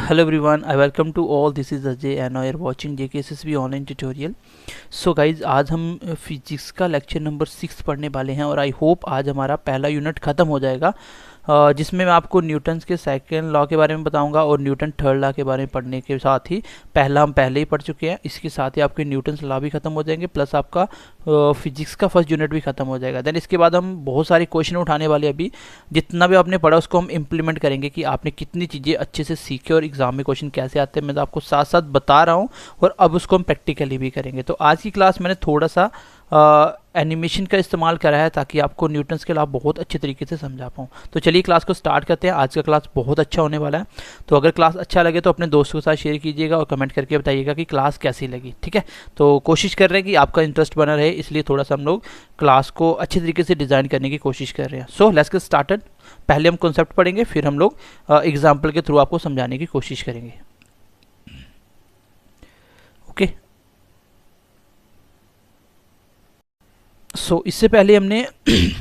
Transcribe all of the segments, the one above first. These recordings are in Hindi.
Hello everyone, I welcome to all. This is Ajay and now you're watching JKSSB online tutorial. So guys आज हम फिजिक्स का लेक्चर नंबर 6 पढ़ने वाले हैं और आई होप आज हमारा पहला यूनिट ख़त्म हो जाएगा, जिसमें मैं आपको न्यूटन्स के सेकंड लॉ के बारे में बताऊंगा और न्यूटन थर्ड लॉ के बारे में पढ़ने के साथ ही पहला हम पहले ही पढ़ चुके हैं. इसके साथ ही आपके न्यूटन्स लॉ भी ख़त्म हो जाएंगे प्लस आपका फिजिक्स का फर्स्ट यूनिट भी ख़त्म हो जाएगा. देन इसके बाद हम बहुत सारे क्वेश्चन उठाने वाले. अभी जितना भी आपने पढ़ा उसको हम इम्प्लीमेंट करेंगे कि आपने कितनी चीज़ें अच्छे से सीखे और एग्जाम में क्वेश्चन कैसे आते हैं मैं तो आपको साथ साथ बता रहा हूँ और अब उसको हम प्रैक्टिकली भी करेंगे. तो आज की क्लास मैंने थोड़ा सा एनिमेशन का इस्तेमाल करा है ताकि आपको न्यूटन्स के लॉ बहुत अच्छे तरीके से समझा पाऊँ. तो चलिए क्लास को स्टार्ट करते हैं. आज का क्लास बहुत अच्छा होने वाला है. तो अगर क्लास अच्छा लगे तो अपने दोस्तों के साथ शेयर कीजिएगा और कमेंट करके बताइएगा कि क्लास कैसी लगी. ठीक है, तो कोशिश कर रहे हैं कि आपका इंटरेस्ट बना रहे, इसलिए थोड़ा सा हम लोग क्लास को अच्छे तरीके से डिज़ाइन करने की कोशिश कर रहे हैं. So let's get started. पहले हम कॉन्सेप्ट पढ़ेंगे, फिर हम लोग एग्जाम्पल के थ्रू आपको समझाने की कोशिश करेंगे. ओके. इससे पहले हमने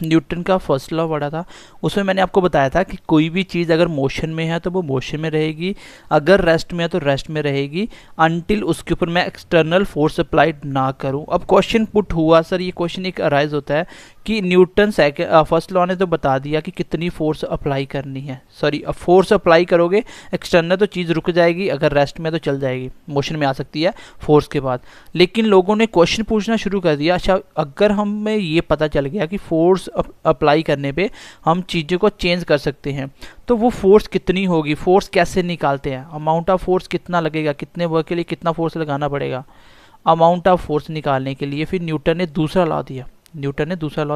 न्यूटन का फर्स्ट लॉ पढ़ा था. उसमें मैंने आपको बताया था कि कोई भी चीज़ अगर मोशन में है तो वो मोशन में रहेगी, अगर रेस्ट में है तो रेस्ट में रहेगी, अनटिल उसके ऊपर मैं एक्सटर्नल फोर्स अप्लाइड ना करूं. अब क्वेश्चन पुट हुआ सर, ये क्वेश्चन एक अराइज होता है कि न्यूटन फर्स्ट लॉ ने तो बता दिया कि कितनी फोर्स अप्लाई करनी है. सॉरी, अब फोर्स अप्लाई करोगे एक्सटर्नल तो चीज़ रुक जाएगी, अगर रेस्ट में तो चल जाएगी, मोशन में आ सकती है फोर्स के बाद. लेकिन लोगों ने क्वेश्चन पूछना शुरू कर दिया, अच्छा अगर हमें ये पता चल गया कि फोर्स अप्लाई करने पे हम चीज़ों को चेंज कर सकते हैं तो वो फोर्स कितनी होगी, फोर्स कैसे निकालते हैं, अमाउंट ऑफ फोर्स कितना लगेगा, कितने वर्क के लिए कितना फोर्स लगाना पड़ेगा. अमाउंट ऑफ फोर्स निकालने के लिए फिर न्यूटन ने दूसरा लॉ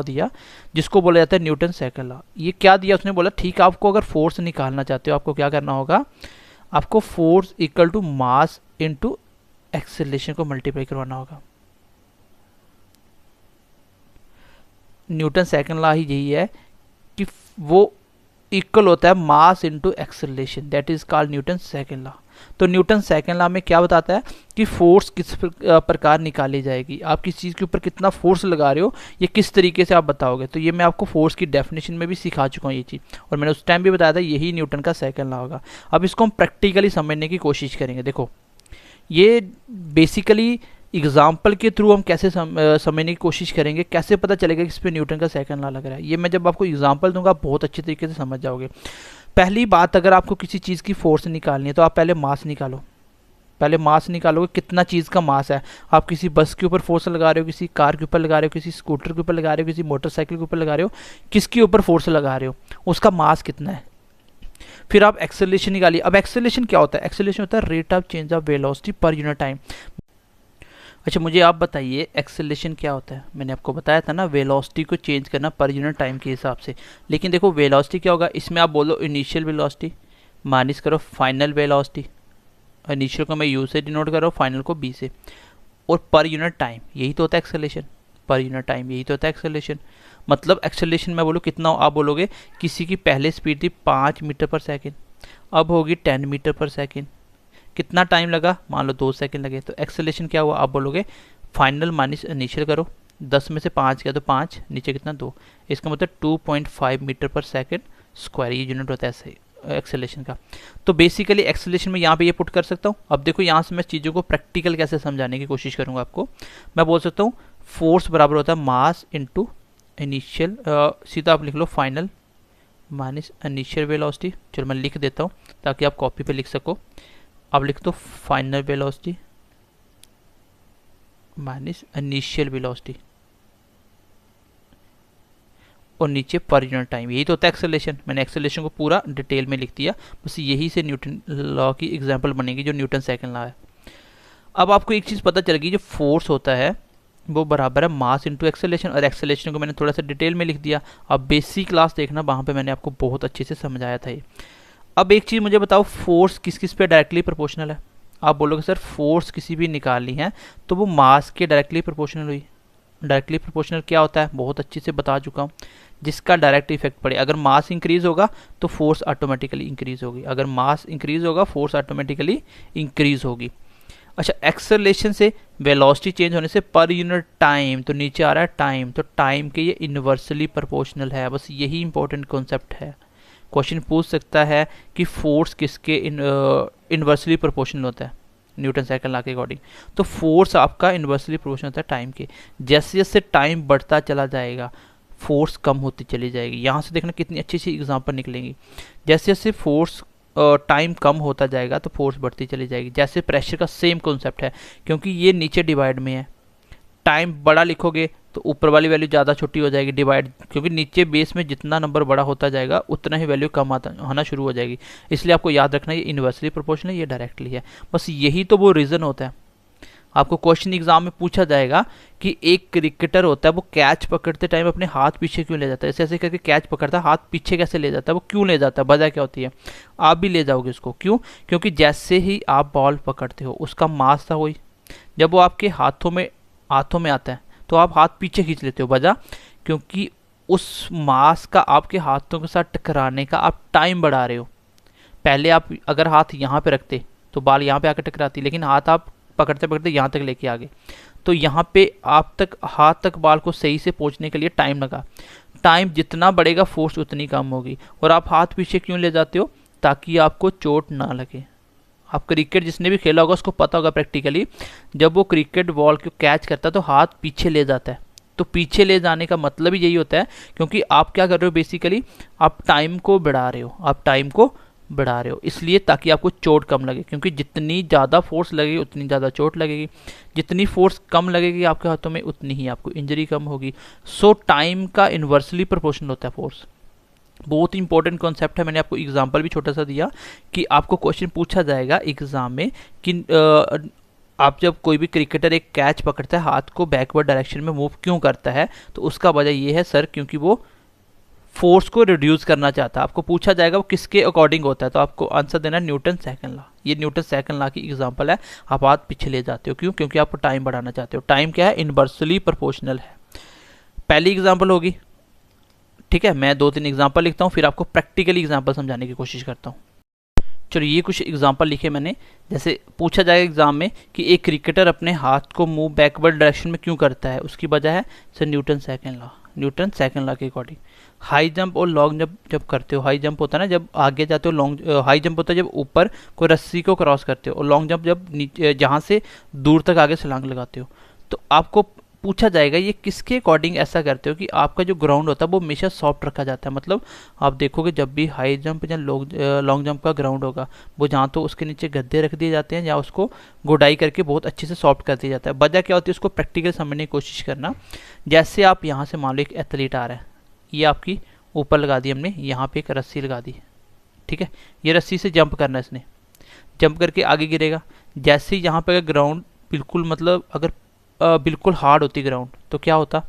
दिया जिसको बोला जाता है न्यूटन सेकंड लॉ. ये क्या दिया, उसने बोला ठीक है आपको अगर फोर्स निकालना चाहते हो आपको क्या करना होगा, आपको force equal to mass into acceleration को मल्टीप्लाई करवाना होगा. न्यूटन सेकंड लॉ ही यही है कि वो इक्वल होता है मास into acceleration, that is called Newton second law. तो न्यूटन सेकंड लॉ में क्या बताता है कि फोर्स किस प्रकार निकाली जाएगी, आप किस चीज़ के ऊपर कितना फोर्स लगा रहे हो ये किस तरीके से आप बताओगे. तो ये मैं आपको फोर्स की डेफिनेशन में भी सिखा चुका हूँ ये चीज़, और मैंने उस टाइम भी बताया था यही न्यूटन का सेकंड लॉ होगा. अब इसको हम प्रैक्टिकली समझने की कोशिश करेंगे. देखो ये बेसिकली एग्जाम्पल के थ्रू हम कैसे समझने की कोशिश करेंगे, कैसे पता चलेगा कि इस पर न्यूटन का सेकंड लॉ लग रहा है. ये मैं जब आपको एग्जाम्पल दूंगा आप बहुत अच्छे तरीके से समझ जाओगे. पहली बात, अगर आपको किसी चीज़ की फोर्स निकालनी है तो आप पहले मास निकालोगे कितना चीज़ का मास है. आप किसी बस के ऊपर फोर्स लगा रहे हो, किसी कार के ऊपर लगा रहे हो, किसी स्कूटर के ऊपर लगा रहे हो, किसी मोटरसाइकिल के ऊपर लगा रहे हो, किसके ऊपर फोर्स लगा रहे हो, उसका मास कितना है. फिर आप एक्सेलरेशन निकालिए. अब एक्सेलरेशन क्या होता है, एक्सेलरेशन होता है rate of change of velocity per unit time. अच्छा मुझे आप बताइए एक्सेलरेशन क्या होता है. मैंने आपको बताया था ना वेलोसिटी को चेंज करना पर यूनिट टाइम के हिसाब से. लेकिन देखो वेलोसिटी क्या होगा, इसमें आप बोलो इनिशियल वेलोसिटी माइनस करो फाइनल वेलोसिटी. इनिशियल को मैं यू से डिनोट करो, फाइनल को बी से, और पर यूनिट टाइम यही तो होता है एक्सेलरेशन. पर यूनिट टाइम यही तो होता है एक्सेलरेशन. मतलब एक्सेलरेशन मैं बोलो कितना, आप बोलोगे किसी की पहले स्पीड थी 5 मीटर पर सेकेंड, अब होगी 10 मीटर पर सेकेंड. कितना टाइम लगा, मान लो 2 सेकंड लगे. तो एक्सेलरेशन क्या हुआ, आप बोलोगे फाइनल माइनस इनिशियल करो, 10 में से 5 गया तो 5, नीचे कितना 2, इसका मतलब 2.5 मीटर पर सेकंड स्क्वायर ये यूनिट होता है एक्सेलरेशन का. तो बेसिकली एक्सेलरेशन में यहाँ पे ये पुट कर सकता हूँ. अब देखो यहाँ से मैं चीज़ों को प्रैक्टिकल कैसे समझाने की कोशिश करूँगा आपको. मैं बोल सकता हूँ फोर्स बराबर होता है मास इंटू इनिशियल, सीधा आप लिख लो फाइनल माइनस इनिशियल वेलोसिटी. चलो मैं लिख देता हूँ ताकि आप कॉपी पे लिख सको. अब लिख दो final velocity minus initial velocity और नीचे पर यूनिट टाइम. यही तो होता है एक्सेलरेशन. मैंने एक्सेलरेशन को पूरा डिटेल में लिख दिया, बस यही से न्यूटन लॉ की एग्जांपल बनेगी जो न्यूटन सेकंड लॉ है. अब आपको एक चीज़ पता चल गई, जो फोर्स होता है वो बराबर है मास इंटू एक्सेलरेशन, और एक्सेलरेशन को मैंने थोड़ा सा डिटेल में लिख दिया. अब बेसिक क्लास देखना, वहाँ पर मैंने आपको बहुत अच्छे से समझाया था ये. अब एक चीज़ मुझे बताओ, फोर्स किस किस पे डायरेक्टली प्रोपोर्शनल है. आप बोलोगे सर फोर्स किसी भी निकालनी है तो वो मास के डायरेक्टली प्रोपोर्शनल हुई. डायरेक्टली प्रोपोर्शनल क्या होता है बहुत अच्छे से बता चुका हूँ, जिसका डायरेक्ट इफेक्ट पड़े. अगर मास इंक्रीज होगा तो फोर्स ऑटोमेटिकली इंक्रीज होगी, अगर मास इंक्रीज होगा फोर्स ऑटोमेटिकली इंक्रीज होगी. अच्छा एक्सेलरेशन से वेलोसिटी चेंज होने से पर यूनिट टाइम, तो नीचे आ रहा है टाइम, तो टाइम के ये इन्वर्सली प्रोपोर्शनल है. बस यही इंपॉर्टेंट कॉन्सेप्ट है. क्वेश्चन पूछ सकता है कि फोर्स किसके इन्वर्सली प्रोपोर्शनल होता है न्यूटन सेकंड लॉ के अकॉर्डिंग। तो फोर्स आपका इन्वर्सली प्रोपोर्शनल होता है टाइम के। जैसे जैसे टाइम बढ़ता चला जाएगा फोर्स कम होती चली जाएगी। यहाँ से देखना कितनी अच्छी सी एग्जांपल निकलेंगी। जैसे जैसे फोर्स टाइम कम होता जाएगा तो फोर्स बढ़ती चली जाएगी। जैसे प्रेशर का सेम कॉन्सेप्ट है, क्योंकि ये नीचे डिवाइड में है, टाइम बड़ा लिखोगे तो ऊपर वाली वैल्यू ज़्यादा छोटी हो जाएगी डिवाइड, क्योंकि नीचे बेस में जितना नंबर बड़ा होता जाएगा उतना ही वैल्यू कम होना शुरू हो जाएगी। इसलिए आपको याद रखना ये इन्वर्सली प्रोपोर्शनल है, ये डायरेक्टली है। बस यही तो वो रीज़न होता है। आपको क्वेश्चन एग्जाम में पूछा जाएगा कि एक क्रिकेटर होता है वो कैच पकड़ते टाइम अपने हाथ पीछे क्यों ले जाता है, ऐसे ऐसे करके कैच पकड़ता है, हाथ पीछे कैसे ले जाता है, वो क्यों ले जाता है, वजह क्या होती है। आप भी ले जाओगे उसको, क्यों? क्योंकि जैसे ही आप बॉल पकड़ते हो उसका मास था वही, जब वो आपके हाथों में आता है तो आप हाथ पीछे खींच लेते हो, वजह क्योंकि उस मास का आपके हाथों के साथ टकराने का आप टाइम बढ़ा रहे हो। पहले आप अगर हाथ यहाँ पे रखते तो बॉल यहाँ पे आकर टकराती, लेकिन हाथ आप पकड़ते पकड़ते यहाँ तक लेके आ गए, तो यहाँ पे आप तक हाथ तक बॉल को सही से पहुँचने के लिए टाइम लगा। टाइम जितना बढ़ेगा फोर्स उतनी कम होगी। और आप हाथ पीछे क्यों ले जाते हो? ताकि आपको चोट ना लगे। आप क्रिकेट जिसने भी खेला होगा उसको पता होगा प्रैक्टिकली, जब वो क्रिकेट बॉल को कैच करता है तो हाथ पीछे ले जाता है। तो पीछे ले जाने का मतलब ही यही होता है, क्योंकि आप क्या कर रहे हो, बेसिकली आप टाइम को बढ़ा रहे हो, इसलिए ताकि आपको चोट कम लगे। क्योंकि जितनी ज़्यादा फोर्स लगेगी उतनी ज़्यादा चोट लगेगी, जितनी फोर्स कम लगेगी आपके हाथों में उतनी ही आपको इंजरी कम होगी। सो टाइम का इन्वर्सली प्रोपोर्शनल होता है फोर्स। बहुत ही इंपॉर्टेंट कॉन्सेप्ट है। मैंने आपको एग्जांपल भी छोटा सा दिया कि आपको क्वेश्चन पूछा जाएगा एग्जाम में कि आप जब कोई भी क्रिकेटर एक कैच पकड़ता है हाथ को बैकवर्ड डायरेक्शन में मूव क्यों करता है, तो उसका वजह ये है सर क्योंकि वो फोर्स को रिड्यूस करना चाहता है। आपको पूछा जाएगा वो किसके अकॉर्डिंग होता है, तो आपको आंसर देना है न्यूटन सेकंड लॉ। ये न्यूटन सेकंड लॉ की एग्जांपल है। आप हाथ पीछे ले जाते हो, क्यों? क्योंकि आपको टाइम बढ़ाना चाहते हो। टाइम क्या है? इन्वर्सली प्रोपोर्शनल है। पहली एग्जाम्पल होगी, ठीक है। मैं 2-3 एग्जांपल लिखता हूँ, फिर आपको प्रैक्टिकली एग्जांपल समझाने की कोशिश करता हूँ। चलो ये कुछ एग्जांपल लिखे मैंने। जैसे पूछा जाएगा एग्जाम में कि एक क्रिकेटर अपने हाथ को मूव बैकवर्ड डायरेक्शन में क्यों करता है, उसकी वजह है सर न्यूटन सेकंड लॉ के अकॉर्डिंग। हाई जंप और लॉन्ग जंप जब करते हो, हाई जंप होता है ना जब आगे जाते हो, लॉन्ग हाई जंप होता है जब ऊपर कोई रस्सी को क्रॉस करते हो, और लॉन्ग जंप जब नीचे जहाँ से दूर तक आगे छलांग लगाते हो। तो आपको पूछा जाएगा ये किसके अकॉर्डिंग ऐसा करते हो कि आपका जो ग्राउंड होता है वो हमेशा सॉफ्ट रखा जाता है। मतलब आप देखोगे जब भी हाई जंप या लॉन्ग जंप का ग्राउंड होगा वो जहाँ तो उसके नीचे गद्दे रख दिए जाते हैं या उसको गोडाई करके बहुत अच्छे से सॉफ्ट कर दिया जाता है। वजह क्या होती है उसको प्रैक्टिकल समझने की कोशिश करना। जैसे आप यहाँ से मान लो एक एथलीट आ रहा है, ये आपकी ऊपर लगा दी हमने, यहाँ पे एक रस्सी लगा दी, ठीक है। ये रस्सी से जंप करना है इसने, जंप करके आगे गिरेगा। जैसे ही यहाँ पे ग्राउंड बिल्कुल मतलब अगर बिल्कुल हार्ड होती ग्राउंड तो क्या होता,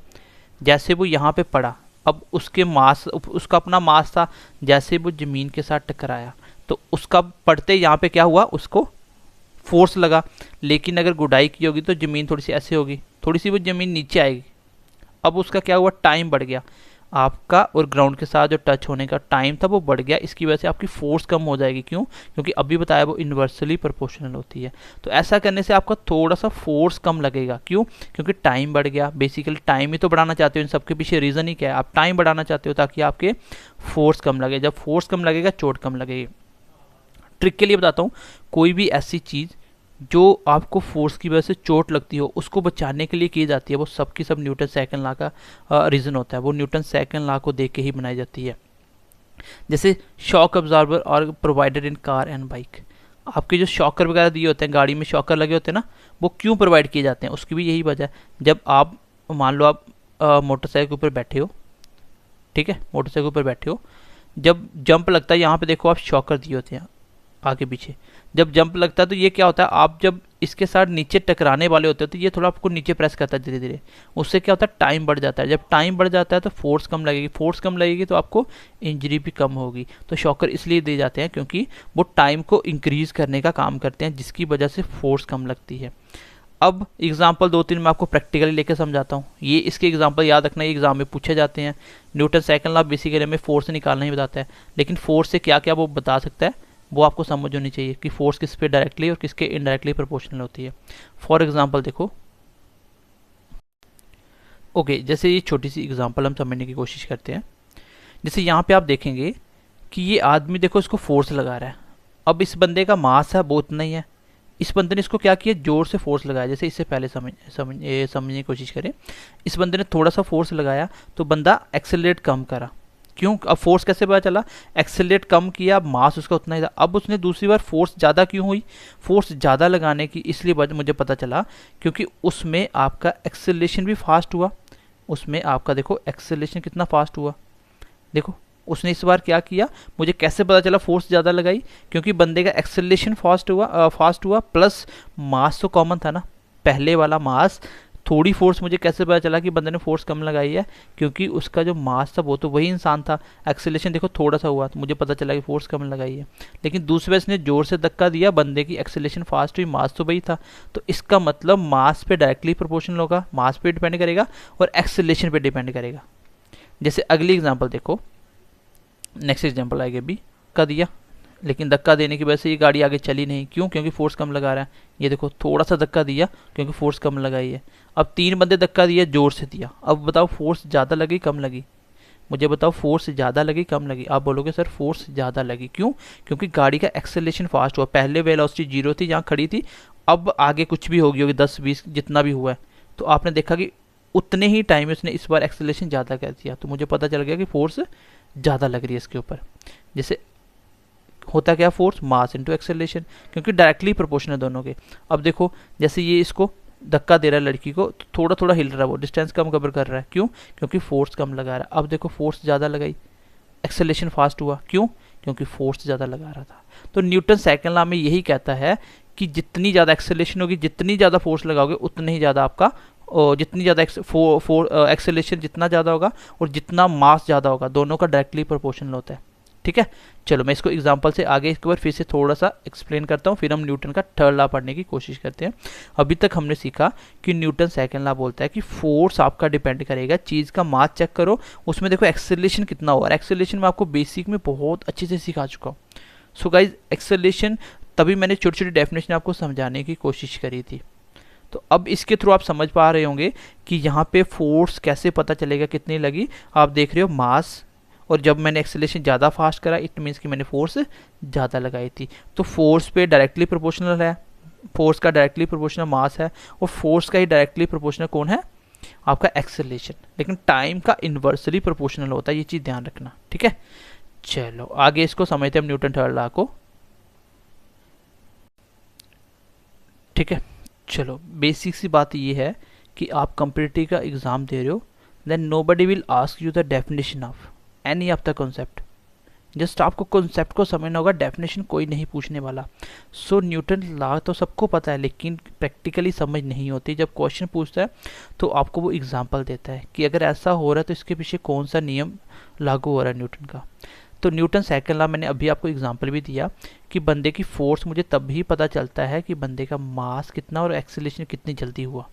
जैसे वो यहाँ पे पड़ा, अब उसका अपना मास था, जैसे वो ज़मीन के साथ टकराया तो उसका पड़ते यहाँ पे क्या हुआ, उसको फोर्स लगा। लेकिन अगर गुडाई की होगी तो ज़मीन थोड़ी सी ऐसे होगी, थोड़ी सी वो ज़मीन नीचे आएगी। अब उसका क्या हुआ, टाइम बढ़ गया आपका, और ग्राउंड के साथ जो टच होने का टाइम था वो बढ़ गया। इसकी वजह से आपकी फोर्स कम हो जाएगी। क्यों? क्योंकि अभी बताया वो इन्वर्सली प्रोपोर्शनल होती है। तो ऐसा करने से आपका थोड़ा सा फोर्स कम लगेगा। क्यों? क्योंकि टाइम बढ़ गया। बेसिकली टाइम ही तो बढ़ाना चाहते हो, इन सबके पीछे रीज़न ही क्या है, आप टाइम बढ़ाना चाहते हो ताकि आपके फोर्स कम लगे। जब फोर्स कम लगेगा चोट कम लगेगी। ट्रिक के लिए बताता हूँ, कोई भी ऐसी चीज़ जो आपको फोर्स की वजह से चोट लगती हो उसको बचाने के लिए की जाती है, वो सब की सब न्यूटन सेकंड लॉ का रीज़न होता है। वो न्यूटन सेकंड लॉ को देख के ही बनाई जाती है। जैसे शॉक अब्जॉर्बर और provided in car and bike. आपके जो शॉकर वगैरह दिए होते हैं, गाड़ी में शॉकर लगे होते हैं ना, वो क्यों प्रोवाइड किए जाते हैं, उसकी भी यही वजह है। जब आप मान लो आप मोटरसाइकिल के ऊपर बैठे हो, ठीक है, मोटरसाइकिल के ऊपर बैठे हो, जब जंप लगता है यहाँ पे देखो आप शॉकर दिए होते हैं आगे पीछे। जब जंप लगता है तो ये क्या होता है, आप जब इसके साथ नीचे टकराने वाले होते हैं तो ये थोड़ा आपको नीचे प्रेस करता है धीरे धीरे। उससे क्या होता है, टाइम बढ़ जाता है। जब टाइम बढ़ जाता है तो फोर्स कम लगेगी, फोर्स कम लगेगी तो आपको इंजरी भी कम होगी। तो शॉकर इसलिए दिए जाते हैं क्योंकि वो टाइम को इंक्रीज करने का काम करते हैं, जिसकी वजह से फोर्स कम लगती है। अब एग्जाम्पल 2-3 मैं आपको प्रैक्टिकली लेकर समझाता हूँ। ये इसके एग्जाम्पल याद रखना, ये एग्जाम में पूछे जाते हैं। न्यूटन सेकंड लॉ बेसिकली हमें फोर्स से निकालना ही बताता है, लेकिन फोर्स से क्या क्या वो बता सकता है वो आपको समझ होनी चाहिए कि फोर्स किस पे डायरेक्टली और किसके इनडायरेक्टली प्रोपोर्शनल होती है। फॉर एग्जांपल देखो, ओके, जैसे ये छोटी सी एग्जांपल हम समझने की कोशिश करते हैं। जैसे यहाँ पे आप देखेंगे कि ये आदमी देखो इसको फोर्स लगा रहा है, अब इस बंदे का मास है वो उतना ही है, इस बंदे ने इसको क्या किया, जोर से फोर्स लगाया। जैसे इससे पहले समझने की कोशिश करें, इस बंदे ने थोड़ा सा फोर्स लगाया तो बंदा एक्सेलरेट कम करा। क्यों? अब फोर्स कैसे पता चला, एक्सेलरेट कम किया, मास उसका उतना ही था। अब उसने दूसरी बार फोर्स ज़्यादा क्यों हुई, फोर्स ज़्यादा लगाने की इसलिए मुझे पता चला क्योंकि उसमें आपका एक्सेलरेशन भी फास्ट हुआ। उसमें आपका देखो एक्सेलरेशन कितना फास्ट हुआ, देखो उसने इस बार क्या किया, मुझे कैसे पता चला फोर्स ज़्यादा लगाई, क्योंकि बंदे का एक्सेलरेशन फास्ट हुआ प्लस मास तो कॉमन था ना, पहले वाला मास। थोड़ी फोर्स मुझे कैसे पता चला कि बंदे ने फोर्स कम लगाई है, क्योंकि उसका जो मास था वो तो वही इंसान था, एक्सेलरेशन देखो थोड़ा सा हुआ तो मुझे पता चला कि फोर्स कम लगाई है। लेकिन दूसरे बार इसने जोर से धक्का दिया, बंदे की एक्सेलरेशन फास्ट हुई, मास तो वही था। तो इसका मतलब मास पे डायरेक्टली प्रोपोर्शनल होगा, मास पे डिपेंड करेगा और एक्सेलरेशन पे डिपेंड करेगा। जैसे अगली एग्जाम्पल देखो, नेक्स्ट एग्जाम्पल आगे भी का दिया, लेकिन धक्का देने की वजह से ये गाड़ी आगे चली नहीं। क्यों? क्योंकि फोर्स कम लगा रहा है। ये देखो थोड़ा सा धक्का दिया क्योंकि फोर्स कम लगाई है। अब 3 बंदे धक्का दिया, जोर से दिया। अब बताओ फोर्स ज़्यादा लगी कम लगी, मुझे बताओ फोर्स ज़्यादा लगी कम लगी। आप बोलोगे सर फोर्स ज़्यादा लगी। क्यों? क्योंकि गाड़ी का एक्सेलरेशन फास्ट हुआ। पहले वेलोसिटी 0 थी, जहाँ खड़ी थी, अब आगे कुछ भी होगी 10-20 जितना भी हुआ है, तो आपने देखा कि उतने ही टाइम में उसने इस बार एक्सेलरेशन ज़्यादा कर दिया, तो मुझे पता चल गया कि फोर्स ज़्यादा लग रही है इसके ऊपर। जैसे होता क्या, फोर्स मास इनटू एक्सेलरेशन, क्योंकि डायरेक्टली प्रोपोर्शनल दोनों के। अब देखो जैसे ये इसको धक्का दे रहा है लड़की को, तो थोड़ा थोड़ा हिल रहा है, वो डिस्टेंस कम कवर कर रहा है। क्यों? क्योंकि फोर्स कम लगा रहा है। अब देखो फोर्स ज़्यादा लगाई, एक्सेलरेशन फास्ट हुआ। क्यों? क्योंकि फोर्स ज़्यादा लगा रहा था। तो न्यूटन सेकंड लॉ में यही कहता है कि जितनी ज़्यादा एक्सेलरेशन होगी, जितनी ज़्यादा फोर्स लगाओगे, उतनी ही ज़्यादा आपका जितनी ज़्यादा एक्सेलरेशन जितना ज़्यादा होगा और जितना मास ज़्यादा होगा, दोनों का डायरेक्टली प्रोपोर्शनल होता है। ठीक है, चलो मैं इसको एग्जांपल से आगे एक बार फिर से थोड़ा सा एक्सप्लेन करता हूँ, फिर हम न्यूटन का थर्ड लॉ पढ़ने की कोशिश करते हैं। अभी तक हमने सीखा कि न्यूटन सेकंड लॉ बोलता है कि फोर्स आपका डिपेंड करेगा, चीज़ का मास चेक करो, उसमें देखो एक्सेलरेशन कितना हुआ। एक्सेलरेशन में आपको बेसिक में बहुत अच्छे से सिखा चुका हूँ। सो गाइज एक्सेलरेशन, तभी मैंने छोटी छोटी डेफिनेशन आपको समझाने की कोशिश करी थी। तो अब इसके थ्रू आप समझ पा रहे होंगे कि यहाँ पे फोर्स कैसे पता चलेगा कितनी लगी। आप देख रहे हो मास, और जब मैंने एक्सेलरेशन ज़्यादा फास्ट करा, इट मीन्स कि मैंने फोर्स ज़्यादा लगाई थी। तो फोर्स पे डायरेक्टली प्रोपोर्शनल है, फोर्स का डायरेक्टली प्रोपोर्शनल मास है, और फोर्स का ही डायरेक्टली प्रोपोर्शनल कौन है, आपका एक्सेलरेशन। लेकिन टाइम का इन्वर्सली प्रोपोर्शनल होता है, ये चीज़ ध्यान रखना। ठीक है, चलो आगे इसको समझते हैं हम न्यूटन थर्ड लॉ को। ठीक है, चलो बेसिक सी बात ये है कि आप कंप्यूटर का एग्ज़ाम दे रहे हो, then nobody will ask you the definition of any of the concept. Just आपको कॉन्सेप्ट को समझना होगा, डेफिनेशन कोई नहीं पूछने वाला। सो न्यूटन लॉ तो सबको पता है, लेकिन प्रैक्टिकली समझ नहीं होती। जब क्वेश्चन पूछता है तो आपको वो एग्जांपल देता है कि अगर ऐसा हो रहा है तो इसके पीछे कौन सा नियम लागू हो रहा है न्यूटन का। तो न्यूटन सेकंड लॉ मैंने अभी आपको एग्जांपल भी दिया कि बंदे की फोर्स मुझे तब भी पता चलता है कि बंदे का मास कितना और एक्सेलरेशन कितनी जल्दी हुआ।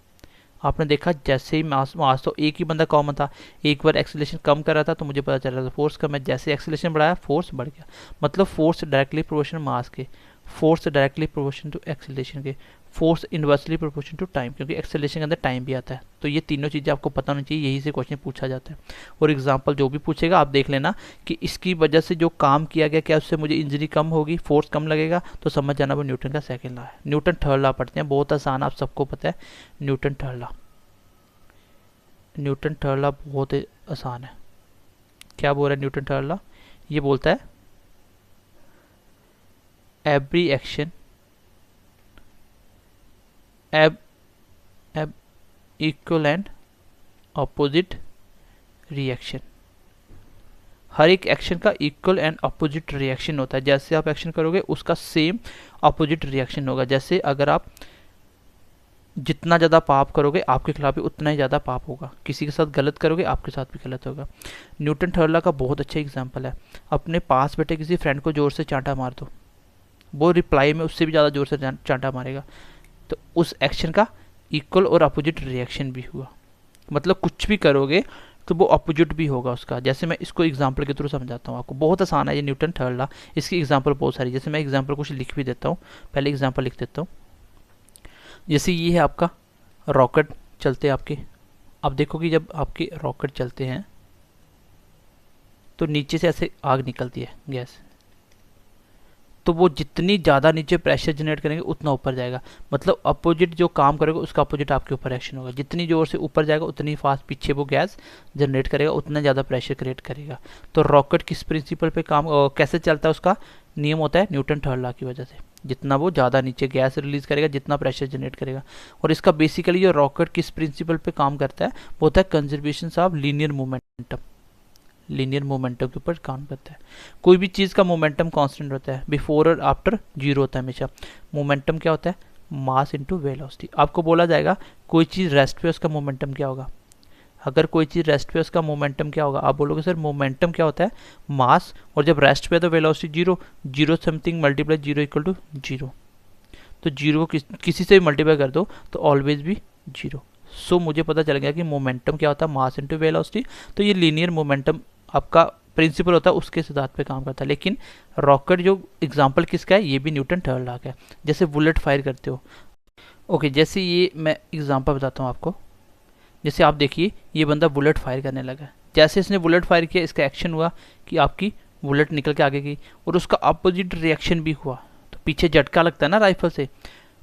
आपने देखा जैसे ही मास तो एक ही बंदा कॉमन था, एक बार एक्सेलरेशन कम कर रहा था तो मुझे पता चल रहा था फोर्स कम है, जैसे एक्सेलरेशन बढ़ाया फोर्स बढ़ गया। मतलब फोर्स डायरेक्टली प्रोपोर्शनल मास के, force directly proportional to acceleration के, force inversely proportional to time, क्योंकि एक्सेलरेशन के अंदर टाइम भी आता है। तो ये तीनों चीज़ें आपको पता होनी चाहिए, यही से क्वेश्चन पूछा जाता है। और एग्जाम्पल जो भी पूछेगा आप देख लेना कि इसकी वजह से जो काम किया गया, क्या उससे मुझे इंजरी कम होगी, फोर्स कम लगेगा, तो समझ जाना वो न्यूटन का सेकंड लॉ है। न्यूटन थर्ड लॉ पढ़ते हैं, बहुत आसान, आप सबको पता है। Newton third law, Newton third law बहुत आसान है। क्या बोल रहा है न्यूटन थर्ड लॉ? ये बोलता है एवरी एक्शन एब इक्वल एंड अपोजिट रिएक्शन। हर एक एक्शन का इक्वल एंड अपोजिट रिएक्शन होता है। जैसे आप एक्शन करोगे उसका सेम अपोजिट रिएक्शन होगा। जैसे अगर आप जितना ज़्यादा पाप करोगे आपके खिलाफ भी उतना ही ज़्यादा पाप होगा, किसी के साथ गलत करोगे आपके साथ भी गलत होगा। न्यूटन थर्ड लॉ का बहुत अच्छा एग्जांपल है। अपने पास बैठे किसी फ्रेंड को जोर से चांटा मार दो, वो रिप्लाई में उससे भी ज़्यादा जोर से चांटा मारेगा, तो उस एक्शन का इक्वल और अपोजिट रिएक्शन भी हुआ। मतलब कुछ भी करोगे तो वो अपोजिट भी होगा उसका। जैसे मैं इसको एग्जाम्पल के थ्रू समझाता हूँ आपको, बहुत आसान है ये न्यूटन थर्ड लॉ। इसकी एग्जाम्पल बहुत सारी, जैसे मैं एग्जाम्पल कुछ लिख भी देता हूँ, पहले एग्जाम्पल लिख देता हूँ। जैसे ये है आपका रॉकेट चलते हैं आपके, आप देखो कि जब आपके रॉकेट चलते हैं तो नीचे से ऐसे आग निकलती है, गैस। तो वो जितनी ज़्यादा नीचे प्रेशर जनरेट करेंगे उतना ऊपर जाएगा। मतलब अपोजिट जो काम करेगा उसका अपोजिट आपके ऊपर एक्शन होगा। जितनी जोर से ऊपर जाएगा उतनी फास्ट पीछे वो गैस जनरेट करेगा, उतना ज़्यादा प्रेशर क्रिएट करेगा। तो रॉकेट किस प्रिंसिपल पे काम कैसे चलता है, उसका नियम होता है न्यूटन थर्ड लॉ की वजह से। जितना वो ज़्यादा नीचे गैस रिलीज करेगा, जितना प्रेशर जनरेट करेगा। और इसका बेसिकली जो रॉकेट किस प्रिंसिपल पे काम करता है वो होता है conservation of linear momentum. Linear momentum के ऊपर काम करता है। कोई भी चीज़ का मोमेंटम कांस्टेंट होता है, बिफोर और आफ्टर जीरो होता है हमेशा। मोमेंटम क्या होता है, मास इनटू वेलोसिटी। आपको बोला जाएगा कोई चीज़ रेस्ट पे उसका मोमेंटम क्या होगा। अगर कोई चीज़ रेस्ट पे उसका मोमेंटम क्या होगा, आप बोलोगे सर मोमेंटम क्या होता है, मास, और जब रेस्ट पे तो velocity zero, zero something multiply zero equal to zero. तो जीरो को किसी से भी मल्टीप्लाई कर दो तो ऑलवेज भी जीरो। सो मुझे पता चल गया कि मोमेंटम क्या होता है, मास इनटू वेलोसिटी। तो ये लीनियर मोमेंटम आपका प्रिंसिपल होता है, उसके सिद्धांत पे काम करता है। लेकिन रॉकेट जो एग्जांपल किसका है, ये भी न्यूटन थर्ड लॉ का है। जैसे बुलेट फायर करते हो, ओके, जैसे ये मैं एग्जांपल बताता हूँ आपको। जैसे आप देखिए ये बंदा बुलेट फायर करने लगा, जैसे इसने बुलेट फायर किया इसका एक्शन हुआ कि आपकी बुलेट निकल के आगे गई, और उसका अपोजिट रिएक्शन भी हुआ। तो पीछे झटका लगता है ना राइफल से।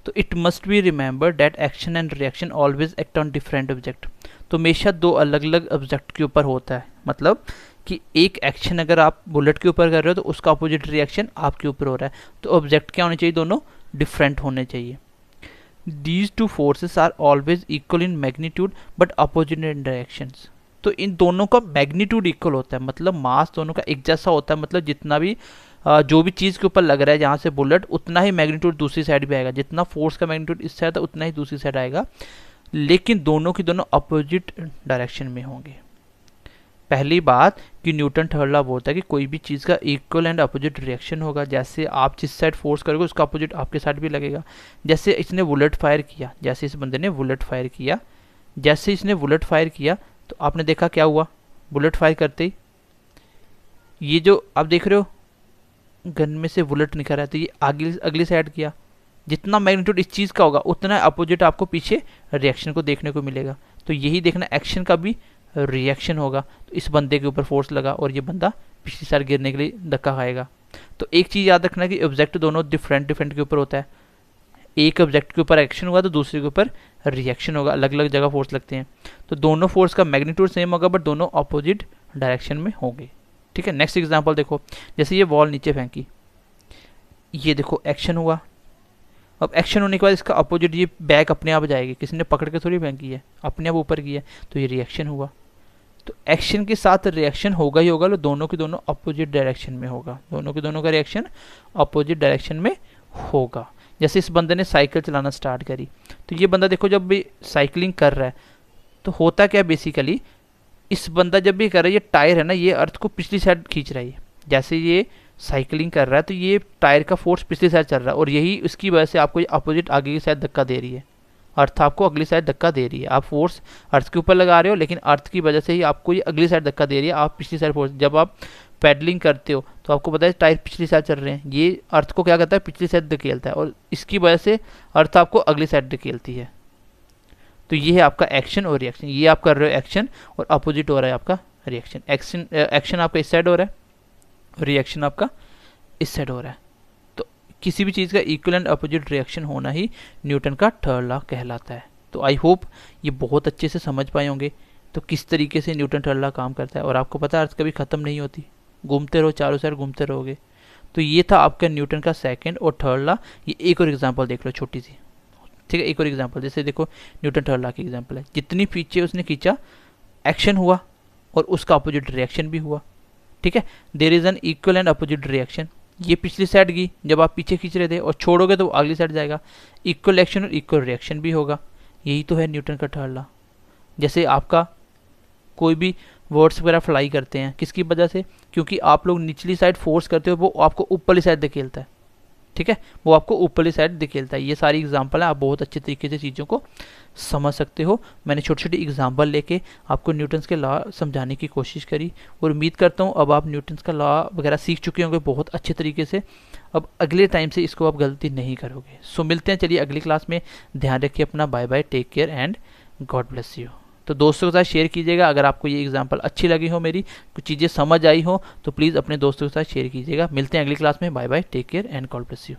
तो it must be remember that action and reaction always act on different object. तो हमेशा दो अलग अलग ऑब्जेक्ट के ऊपर होता है। मतलब कि एक एक्शन अगर आप बुलेट के ऊपर कर रहे हो तो उसका अपोजिट रिएक्शन आपके ऊपर हो रहा है। तो ऑब्जेक्ट क्या होने चाहिए, दोनों डिफरेंट होने चाहिए। These two forces are always equal in magnitude but opposite in directions। तो इन दोनों का मैग्नीट्यूड इक्वल होता है, मतलब मास दोनों का एक जैसा होता है। मतलब जितना भी जो भी चीज़ के ऊपर लग रहा है जहाँ से बुलेट, उतना ही मैग्नीट्यूड दूसरी साइड भी आएगा। जितना फोर्स का मैग्नीट्यूड इस साइड है उतना ही दूसरी साइड आएगा, लेकिन दोनों की दोनों अपोजिट डायरेक्शन में होंगे। पहली बात कि न्यूटन थर्ड लॉ बोलता है कि कोई भी चीज़ का इक्वल एंड अपोजिट रिएक्शन होगा। जैसे आप जिस साइड फोर्स करोगे उसका अपोजिट आपके साइड भी लगेगा। जैसे इसने बुलेट फायर किया, जैसे इस बंदे ने बुलेट फायर किया, जैसे इसने बुलेट फायर किया तो आपने देखा क्या हुआ, बुलेट फायर करते ही ये जो आप देख रहे हो गन में से बुलेट निकल रहा है, तो ये आगे अगली साइड किया। जितना मैग्नीट्यूड इस चीज़ का होगा उतना अपोजिट आपको पीछे रिएक्शन को देखने को मिलेगा। तो यही देखना, एक्शन का भी रिएक्शन होगा। तो इस बंदे के ऊपर फोर्स लगा और ये बंदा पिछली साइड गिरने के लिए धक्का खाएगा। तो एक चीज़ याद रखना कि ऑब्जेक्ट दोनों डिफरेंट डिफरेंट के ऊपर होता है। एक ऑब्जेक्ट के ऊपर एक्शन हुआ तो दूसरे के ऊपर रिएक्शन होगा, अलग अलग जगह फोर्स लगते हैं। तो दोनों फोर्स का मैग्नीट्यूड सेम होगा बट दोनों अपोजिट डायरेक्शन में होंगे। ठीक है, नेक्स्ट एग्जाम्पल देखो। जैसे ये बॉल नीचे फेंकी, ये देखो एक्शन हुआ। अब एक्शन होने के बाद इसका अपोजिट ये बैक अपने आप जाएगी, किसी ने पकड़ के थोड़ी फेंकी है, अपने आप ऊपर की है, तो ये रिएक्शन हुआ। तो एक्शन के साथ रिएक्शन होगा ही होगा, दोनों के दोनों अपोजिट डायरेक्शन में होगा। दोनों के दोनों का रिएक्शन अपोजिट डायरेक्शन में होगा। जैसे इस बंदे ने साइकिल चलाना स्टार्ट करी, तो ये बंदा देखो जब भी साइकिलिंग कर रहा है तो होता क्या बेसिकली, इस बंदा जब भी कर रहा है, ये टायर है ना, ये अर्थ को पिछली साइड खींच रहा है। जैसे ये साइकिलिंग कर रहा है तो ये टायर का फोर्स पिछली साइड चल रहा है, और यही उसकी वजह से आपको ये अपोजिट आगे की साइड धक्का दे रही है। अर्थ आपको अगली साइड धक्का दे रही है। आप फोर्स अर्थ के ऊपर लगा रहे हो, लेकिन अर्थ की वजह से ही आपको ये अगली साइड धक्का दे रही है। आप पिछली साइड फोर्स, जब आप पैडलिंग करते हो तो आपको पता है टायर पिछली साइड चल रहे हैं, ये अर्थ को क्या करता है, पिछली साइड धकेलता है, और इसकी वजह से अर्थ आपको अगली साइड धकेलती है। तो ये है आपका एक्शन और रिएक्शन। ये आप कर रहे हो एक्शन और अपोजिट हो रहा है आपका रिएक्शन। एक्शन आपका इस साइड हो रहा है, रिएक्शन आपका इस साइड हो रहा है। तो किसी भी चीज़ का इक्वल एंड अपोजिट रिएक्शन होना ही न्यूटन का थर्ड लॉ कहलाता है। तो आई होप ये बहुत अच्छे से समझ पाए होंगे तो किस तरीके से न्यूटन थर्ड लॉ काम करता है। और आपको पता है अर्थ कभी ख़त्म नहीं होती, घूमते रहो, चारों साइड घूमते रहोगे। तो ये था आपका न्यूटन का सेकंड और थर्ड लॉ। ये एक और एग्जांपल देख लो छोटी सी, ठीक है। एक और एग्जांपल, जैसे देखो न्यूटन थर्ड लॉ की एग्जांपल है, जितनी पीछे उसने खींचा एक्शन हुआ और उसका अपोजिट रिएक्शन भी हुआ। ठीक है, there is an equal and opposite reaction. ये पिछली साइड गई जब आप पीछे खींच रहे थे, और छोड़ोगे तो वो अगली साइड जाएगा। इक्वल एक्शन और इक्वल रिएक्शन भी होगा। यही तो है न्यूटन का थर्ड लॉ। जैसे आपका कोई भी वर्ड्स वगैरह फ्लाई करते हैं, किसकी वजह से, क्योंकि आप लोग निचली साइड फोर्स करते हो, वो आपको ऊपरली साइड धकेलता है। ठीक है, वो आपको ऊपरली साइड धकेलता है। ये सारी एग्जांपल है, आप बहुत अच्छे तरीके से चीज़ों को समझ सकते हो। मैंने छोटी छोटी एग्जांपल लेके आपको न्यूटन्स के लॉ समझाने की कोशिश करी, और उम्मीद करता हूँ अब आप न्यूटन्स का लॉ वगैरह सीख चुके होंगे बहुत अच्छे तरीके से। अब अगले टाइम से इसको आप गलती नहीं करोगे। सो मिलते हैं, चलिए अगली क्लास में। ध्यान रखिए अपना, bye bye, take care and God bless you. तो दोस्तों के साथ शेयर कीजिएगा। अगर आपको ये एग्जाम्पल अच्छी लगी हो, मेरी कुछ चीज़ें समझ आई हो, तो प्लीज़ अपने दोस्तों के साथ शेयर कीजिएगा। मिलते हैं अगली क्लास में। Bye bye, take care and God bless you.